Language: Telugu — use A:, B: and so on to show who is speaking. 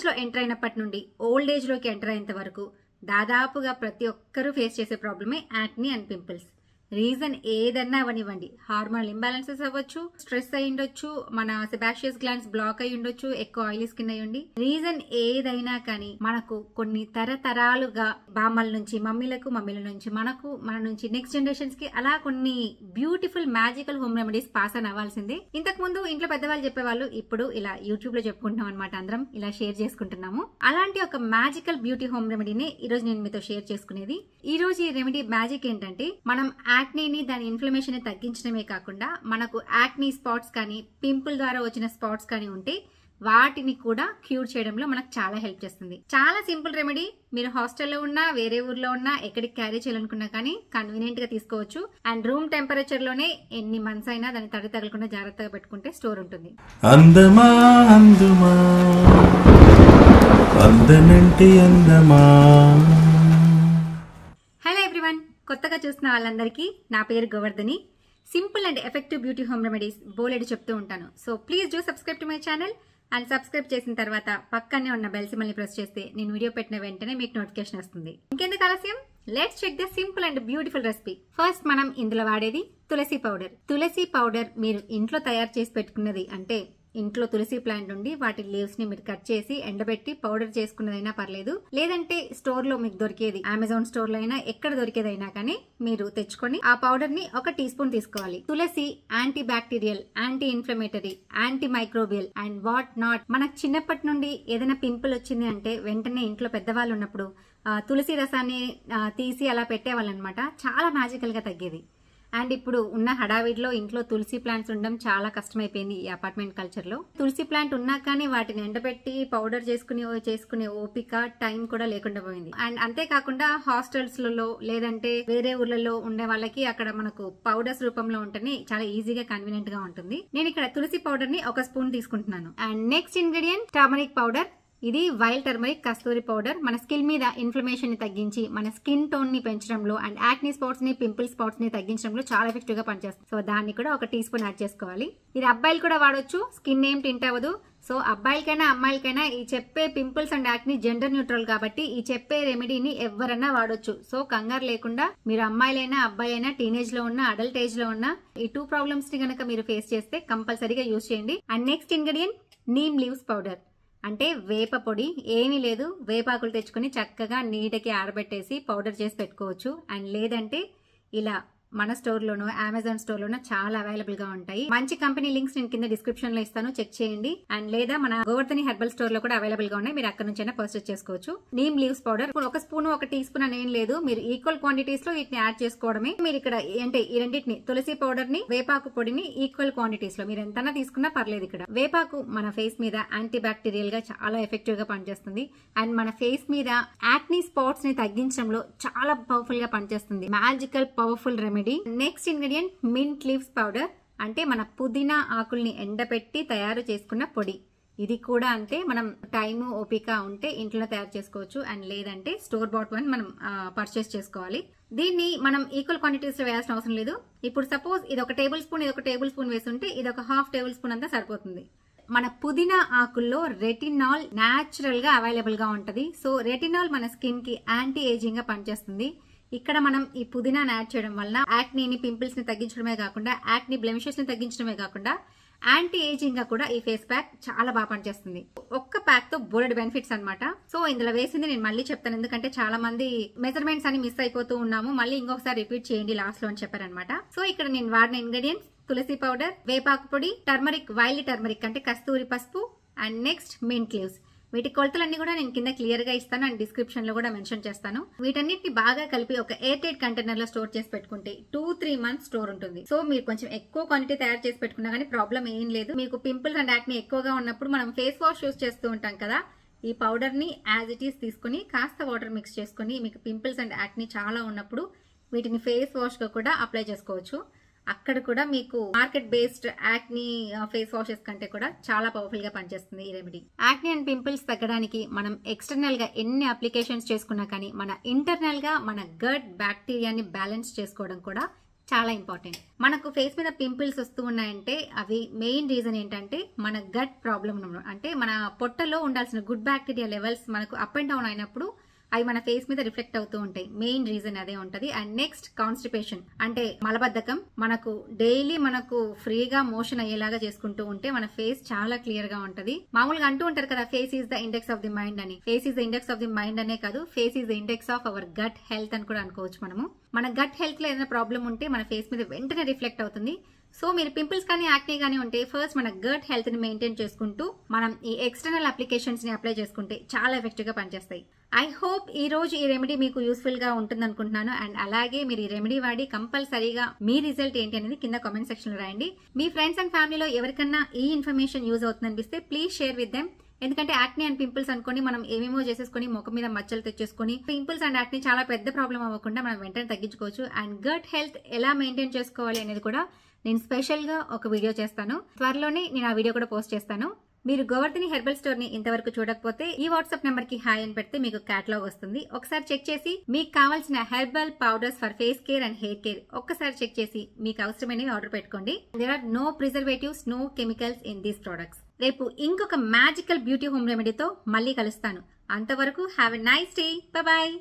A: టీనేజ్ లో ఎంటర్ అయినప్పటి నుండి ఓల్డ్ ఏజ్ లోకి ఎంటర్ అయ్యేంత వరకు దాదాపుగా ప్రతి ఒక్కరూ ఫేస్ చేసే ప్రాబ్లమే యాక్నీ అండ్ పింపుల్స్. రీజన్ ఏదన్నా అవనివ్వండి, హార్మోనల్ ఇంబ్యాలెన్సెస్ అవ్వచ్చు, స్ట్రెస్ అయి ఉండొచ్చు, మన సెబాషియస్ గ్లాండ్స్ బ్లాక్ అయి ఉండొచ్చు, ఎక్కువ ఆయిలీ స్కిన్ అయి ఉండి, రీజన్ ఏదైనా కానీ మనకు కొన్ని తరతరాలుగా బామ్మల నుంచి మమ్మీలకు, మమ్మీల నుంచి మనకు, మన నుంచి నెక్స్ట్ జనరేషన్స్ కి అలా కొన్ని beautiful magical home remedies pass అని అవ్వాల్సిందే. ఇంతకు ముందు ఇంట్లో పెద్దవాళ్ళు చెప్పేవాళ్ళు, ఇప్పుడు ఇలా యూట్యూబ్ లో చెప్పుకుంటున్నాం అనమాట. అందరం ఇలా షేర్ చేసుకుంటున్నాము. అలాంటి ఒక మ్యాజికల్ బ్యూటీ హోమ్ రెమెడీని ఈ రోజు నేను మీతో షేర్ చేసుకునేది. ఈ రోజు ఈ రెమెడీ మ్యాజిక్ ఏంటంటే, మనం యాక్నీని, దాని ఇన్ఫ్లమేషన్ ని తగ్గించడమే కాకుండా మనకు యాక్నీ స్పాట్స్ కానీ, పింపుల్ ద్వారా వచ్చిన స్పాట్స్ కానీ ఉంటే వాటిని కూడా క్యూర్ చేయడంలో మనకు చాలా హెల్ప్ చేస్తుంది. చాలా సింపుల్ రెమెడీ. మీరు హాస్టల్లో ఉన్నా, వేరే ఊర్లో ఉన్నా, ఎక్కడికి క్యారీ చేయాలనుకున్నా కానీ కన్వీనియంట్ గా తీసుకోవచ్చు. అండ్ రూమ్ టెంపరేచర్ లోనే ఎన్ని మంత్స్ అయినా దాన్ని తడి తగలకుండా జాగ్రత్తగా పెట్టుకుంటే స్టోర్ ఉంటుంది.
B: అందమా అందుమా అందనంటే అందమా.
A: హలో ఎవ్రీవన్, కొత్తగా చూసిన వాళ్ళందరికీ నా పేరు Govardhani. Simple and effective beauty home remedies బోలెడు చెప్తూ ఉంటాను. So please do subscribe to my channel. And subscribe చేసిన తర్వాత పక్కనే ఉన్న బెల్ సింబల్ ని ప్రెస్ చేస్తే నేను వీడియో పెట్టిన వెంటనే మీకు నోటిఫికేషన్ వస్తుంది. ఇంకెందుకు ఆలస్యం, let's check the simple and beautiful recipe. First మనం ఇందులో వాడేది తులసి పౌడర్. తులసి పౌడర్ మీరు ఇంట్లో తయారు చేసి పెట్టుకున్నది, అంటే ఇంట్లో తులసి ప్లాంట్ ఉండి వాటి లీవ్స్ ని మీరు కట్ చేసి ఎండబెట్టి పౌడర్ చేసుకున్నదైనా పర్లేదు, లేదంటే స్టోర్ లో మీకు దొరికేది, అమెజాన్ స్టోర్ లో అయినా ఎక్కడ దొరికేదైనా కానీ మీరు తెచ్చుకొని ఆ పౌడర్ ని 1 టీ స్పూన్ తీసుకోవాలి. తులసి anti bacterial, anti inflammatory, anti microbial and what not. మనకు చిన్నప్పటి నుండి ఏదైనా పింపుల్ వచ్చింది అంటే వెంటనే ఇంట్లో పెద్దవాళ్ళు ఉన్నప్పుడు తులసి రసాన్ని తీసి అలా పెట్టేవాళ్ళనమాట. చాలా మ్యాజికల్ గా తగ్గేది. అండ్ ఇప్పుడు ఉన్న హడావిడిలో ఇంట్లో తులసి ప్లాంట్స్ ఉండడం చాలా కష్టమైపోయింది ఈ అపార్ట్మెంట్ కల్చర్ లో. తులసి ప్లాంట్ ఉన్నా కానీ వాటిని ఎండబెట్టి పౌడర్ చేసుకునే ఓపిక, టైం కూడా లేకుండా పోయింది. అండ్ అంతేకాకుండా హాస్టల్స్ లలో లేదంటే వేరే ఊర్లలో ఉండే వాళ్ళకి అక్కడ మనకు పౌడర్స్ రూపంలో ఉంటేనే చాలా ఈజీగా కన్వీనియంట్ గా ఉంటుంది. నేను ఇక్కడ తులసి పౌడర్ ని 1 స్పూన్ తీసుకుంటున్నాను. And next ingredient turmeric powder. ఇది వైల్డ్ టర్మరిక్ కస్తూరి పౌడర్. మన స్కిన్ మీద ఇన్ఫ్లమేషన్ ని తగ్గించి మన స్కిన్ టోన్ ని పెంచడంలో అండ్ యాక్నీ స్పాట్స్ ని, పింపుల్ స్పాట్స్ ని తగ్గించడంలో చాలా ఎఫెక్టివ్ గా పనిచేస్తుంది. సో దాన్ని కూడా 1 టీ స్పూన్ యాడ్ చేసుకోవాలి. ఇది అబ్బాయిలు కూడా వాడొచ్చు, స్కిన్ ఏం టింట్ అవ్వదు. సో అబ్బాయిలకైనా అమ్మాయిలకైనా ఈ చెప్పే pimples and acne gender neutral కాబట్టి ఈ చెప్పే రెమెడీని ఎవరైనా వాడొచ్చు. సో కంగారు లేకుండా మీరు అమ్మాయిలైనా అబ్బాయి అయినా, టీనేజ్ లో ఉన్న, అడల్ట్ ఏజ్ లో ఉన్న, ఈ 2 ప్రాబ్లమ్స్ ని గనక మీరు ఫేస్ చేస్తే కంపల్సరీగా యూజ్ చేయండి. And next ingredient neem leaves powder, అంటే వేప పొడి. ఏమీ లేదు, వేపాకులు తెచ్చుకుని చక్కగా నీడకి ఆరబెట్టేసి పౌడర్ చేసి పెట్టుకోవచ్చు. అండ్ లేదంటే ఇలా మన స్టోర్ లోనో, అమెజాన్ స్టోర్ లోనో చాలా అవైలబుల్ గా ఉంటాయి. మంచి కంపెనీ లింక్స్ నేను కింద డిస్క్రిప్షన్ లో ఇస్తాను, చెక్ చేయండి. అండ్ లేదా మన గోవర్ధని హెర్బల్ స్టోర్ లో కూడా అవైలబుల్ గా ఉన్నాయి, మీరు అక్కడ నుంచైనా పర్చేస్ చేసుకోవచ్చు. Neem leaves powder 1 spoon 1 teaspoon అని ఏం లేదు, మీరు ఈక్వల్ క్వాంటిటీస్ లో వీటిని యాడ్ చేసుకోవడమే. మీరు ఇక్కడ అంటే ఈ రెండింటిని, తులసి పౌడర్ ని, వేపాకు పొడిని ఈక్వల్ క్వాంటిటీస్ లో మీరు ఎంతైనా తీసుకున్నా పర్లేదు. ఇక్కడ వేపాకు మన ఫేస్ మీద యాంటీ బ్యాక్టీరియల్ గా చాలా ఎఫెక్టివ్ గా పనిచేస్తుంది. అండ్ మన ఫేస్ మీద యాక్నీ స్పాట్స్ ని తగ్గించడంలో చాలా పవర్ఫుల్ గా పనిచేస్తుంది. Magical powerful remedy. Next ingredient mint leaves powder, అంటే మన పుదీనా ఆకుల్ని ఎండబెట్టి తయారు చేసుకున్న పొడి. ఇది కూడా అంతే, మనం టైము ఓపిక ఉంటే ఇంట్లో తయారు చేసుకోవచ్చు. అండ్ లేదంటే స్టోర్ బాట్ వన్ మనం పర్చేస్ చేసుకోవాలి. దీన్ని మనం ఈక్వల్ క్వాంటిటీస్ లో వేయాల్సిన అవసరం లేదు. ఇప్పుడు సపోజ్ ఇది 1 టేబుల్ స్పూన్, ఇది 1 టేబుల్ స్పూన్ వేసుంటే ఇది 1/2 టేబుల్ స్పూన్ అంతా సరిపోతుంది. మన పుదీనా ఆకుల్లో రెటినాల్ న్యాచురల్ గా అవైలబుల్ గా ఉంటది. సో రెటినాల్ మన స్కిన్ కి యాంటీ ఏజింగ్ గా పనిచేస్తుంది. ఇక్కడ మనం ఈ పుదీనాను యాడ్ చేయడం వలన యాక్నీని, పింపుల్స్ ని తగ్గించడమే కాకుండా, యాక్నీ బ్లెమిషెస్ ని తగ్గించడమే కాకుండా యాంటీ ఏజింగ్ గా కూడా ఈ ఫేస్ ప్యాక్ చాలా బాగా పనిచేస్తుంది. ఒక్క ప్యాక్ తో బోలెడు బెనిఫిట్స్ అన్నమాట. సో ఇందులో వేసింది నేను మళ్ళీ చెప్తాను, ఎందుకంటే చాలా మంది మెజర్మెంట్స్ అని మిస్ అయిపోతూ ఉన్నాము. మళ్ళీ ఇంకొకసారి రిపీట్ చేయండి లాస్ట్ లో అని చెప్పారనమాట. సో ఇక్కడ నేను వాడిన ఇంగ్రీడియంట్స్ తులసి పౌడర్, వేపాకు పొడి, టర్మరిక్, వైల్డ్ టర్మరిక్ అంటే కస్తూరి పసుపు, అండ్ నెక్స్ట్ మింట్ లీవ్స్. వీటి కొలతలన్నీ కూడా నేను కింద క్లియర్ గా ఇస్తాను అండ్ డిస్క్రిప్షన్ లో కూడా మెన్షన్ చేస్తాను. వీటన్నిటిని బాగా కలిపి ఒక ఎయిర్ టైట్ కంటైనర్ లో స్టోర్ చేసి పెట్టుకుంటే 2-3 మంత్స్ స్టోర్ ఉంటుంది. సో మీరు కొంచెం ఎక్కువ క్వాంటిటీ తయారు చేసి పెట్టుకున్నా కానీ ప్రాబ్లం ఏం లేదు. మీకు పింపుల్స్ అండ్ యాక్నీ ఎక్కువగా ఉన్నప్పుడు మనం ఫేస్ వాష్ యూస్ చేస్తూ ఉంటాం కదా, ఈ పౌడర్ ని యాజ్ ఇట్ ఈస్ తీసుకుని కాస్త వాటర్ మిక్స్ చేసుకుని మీకు పింపుల్స్ అండ్ యాక్నీ చాలా ఉన్నప్పుడు వీటిని ఫేస్ వాష్ గా కూడా అప్లై చేసుకోవచ్చు. అక్కడ కూడా మీకు market based acne face washes కంటే కూడా చాలా పవర్ఫుల్ గా పనిచేస్తుంది ఈ రెమెడీ. యాక్నీ అండ్ పింపుల్స్ తగ్గడానికి మనం ఎక్స్టర్నల్ గా ఎన్ని అప్లికేషన్స్ చేసుకున్నా కానీ మన ఇంటర్నల్ గా మన గట్ బ్యాక్టీరియాని బ్యాలెన్స్ చేసుకోవడం కూడా చాలా ఇంపార్టెంట్. మనకు ఫేస్ మీద పింపుల్స్ వస్తూ ఉన్నాయంటే అవి మెయిన్ రీజన్ ఏంటంటే మన గట్ ప్రాబ్లం, అంటే మన పొట్టలో ఉండాల్సిన గుడ్ బ్యాక్టీరియా లెవెల్స్ మనకు అప్ అండ్ డౌన్ అయినప్పుడు అవి మన ఫేస్ మీద రిఫ్లెక్ట్ అవుతూ ఉంటాయి. మెయిన్ రీజన్ అదే ఉంటది. అండ్ నెక్స్ట్ కాన్స్టిపేషన్, అంటే మలబద్ధకం. మనకు డైలీ మనకు ఫ్రీగా మోషన్ అయ్యేలాగా చేసుకుంటూ ఉంటే మన ఫేస్ చాలా క్లియర్ గా ఉంటది. మామూలుగా అంటూ ఉంటారు కదా, face is the index of the mind అని. Face is the index of the mind అనే కాదు, face is the index of our gut health అని కూడా అనుకోవచ్చు మనము. మన గట్ హెల్త్ లో ఏదైనా ప్రాబ్లం ఉంటే మన ఫేస్ మీద వెంటనే రిఫ్లెక్ట్ అవుతుంది. సో మీరు పింపుల్స్ కానీ యాక్నే కానీ ఉంటే ఫస్ట్ మన గట్ హెల్త్ ని మెయింటైన్ చేసుకుంటూ మనం ఈ ఎక్స్టర్నల్ అప్లికేషన్స్ ని అప్లై చేసుకుంటే చాలా ఎఫెక్టివ్ గా పనిచేస్తాయి. ఐ హోప్ ఈ రోజు ఈ రెమెడీ మీకు యూస్ఫుల్ గా ఉంటుంది అనుకుంటున్నాను. అండ్ అలాగే మీరు ఈ రెమెడీ వాడి కంపల్సరీగా మీ రిజల్ట్ ఏంటి అనేది కింద కామెంట్ సెక్షన్ లో రాయండి. మీ ఫ్రెండ్స్ అండ్ ఫ్యామిలీలో ఎవరికన్నా ఈ ఇన్ఫర్మేషన్ యూజ్ అవుతుంది అనిపిస్తే ప్లీజ్ షేర్ విత్ దెమ్. ఎందుకంటే యాక్నే అండ్ పింపుల్స్ అనుకొని మనం ఏమేమో చేసేసుకుని ముఖం మీద మచ్చలు తెచ్చేసుకుని పింపుల్స్ అండ్ యాక్నే చాలా పెద్ద ప్రాబ్లం అవ్వకుండా మనం వెంటనే తగ్గించుకోవచ్చు. అండ్ గట్ హెల్త్ ఎలా మెయింటైన్ చేసుకోవాలి అనేది కూడా నేను స్పెషల్ గా ఒక వీడియో చేస్తాను. త్వరలోనే నేను ఆ వీడియో కూడా పోస్ట్ చేస్తాను. మీరు గోవర్ధని హెర్బల్ స్టోర్ ని ఇంతవరకు చూడకపోతే ఈ వాట్సాప్ నెంబర్ కి హాయ్ అని పెడితే మీకు కేటలాగ్ వస్తుంది. ఒకసారి చెక్ చేసి మీకు కావాల్సిన herbal powders for face care and hair care ఒక్కసారి చెక్ చేసి మీకు అవసరమైనవి ఆర్డర్ పెట్టుకోండి. There are no preservatives, no chemicals in these products. రేపు ఇంకొక మ్యాజికల్ బ్యూటీ హోమ్ రెమెడీతో మళ్ళీ కలుస్తాను. అంతవరకు have a nice day. Bye bye.